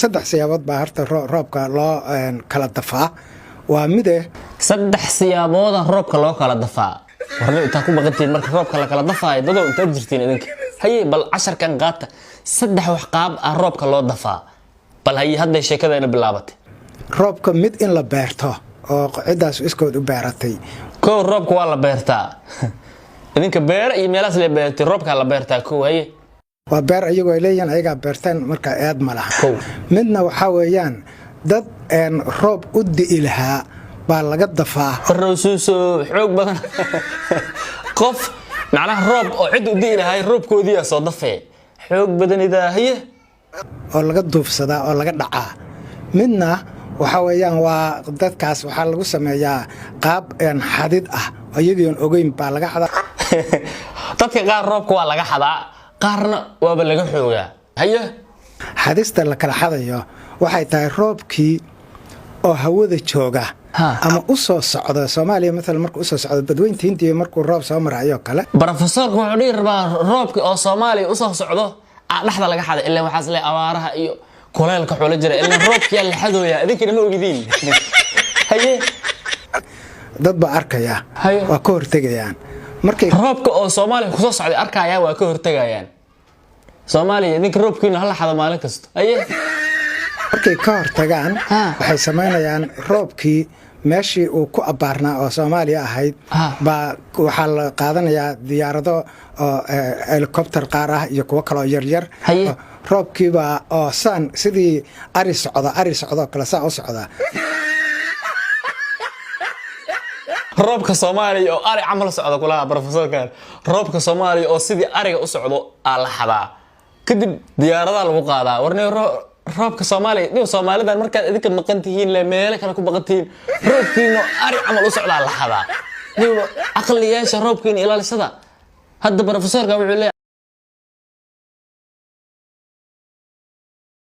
saddex siyaabood baa horta roobka loo kala dafaa waa mid saddex siyaabood roobka loo kala dafaa warna inta ku baqantiin marka roobka la kala dafaayo dadoo inta jirtiin idinka haye bal 10 kan qaata saddex wax qaab ah roobka loo dafaa bal haye hadda sheekadayna bilaabatay roobka mid in la beerto oo ciidaas iskood u beeratay ko roobka waa la beertaa idinka beer iyo meelaas la beertay roobka la beertaa ko haye waa beer ayagoo leeyahay ayaga beertaan marka aad malaha midna waxa weeyaan dad roob u diilha baa laga dafaa farsuuso xoog badan qof macnaha roob oo cid u diilhay roobkoodii soo dafay xoog badan idaahiye oo laga duufsada oo laga dhacaa midna waxa weeyaan waa dadkaas waxa lagu sameeyaa qaab xadid ah ayagoon ogeyn baa laga xadaa dadka qaar roobka waa laga xadaa qaarna waaba laga xoogaa haye xadista la kala xadayo waxay tahay roobkii oo hawada jooga ama u soo socdo Soomaaliya mesela markuu u soo socdo badweynta Hindiya markuu roob soo marayo kale professorku wuxuu dhirba roobkii oo Soomaaliya u soo socdo dhaxda laga xaday ilaa waxa isla abaaraha iyo kuleelka xoolo jira ilaa roobkii la xadooya idinkina ma ogidin haye dad ba arkaya waa ka hortagayaan markay roobka oo Soomaaliya ku soo socday arkaya waa ka hortagayaan Soomaaliya idinka roobkiina hal xado maalin kasta haye markay ka hortagaan waxay sameynayaan roobkii meeshii uu ku abaarnaa oo Soomaaliya ahayd baa waxa la qaadanayaa diyaarado oo helicopter qaar ah iyo kuwa kale oo yar yar roobkii baa oo san sidii ari socdo kala saa u socda roobka Soomaaliya oo ari amal socdo kula professorka roobka Soomaaliya oo sidii ariga u socdo la xadaa kadib diyaarada lagu qaadaa warnay roobka Soomaaliya Soomaalidan marka idinka maqantihiin la meel kale ku baqantiin roobkiina ari amal u socda la xadaa aqliyeesha roobkiina ilaalishada hadda professorka wuxuu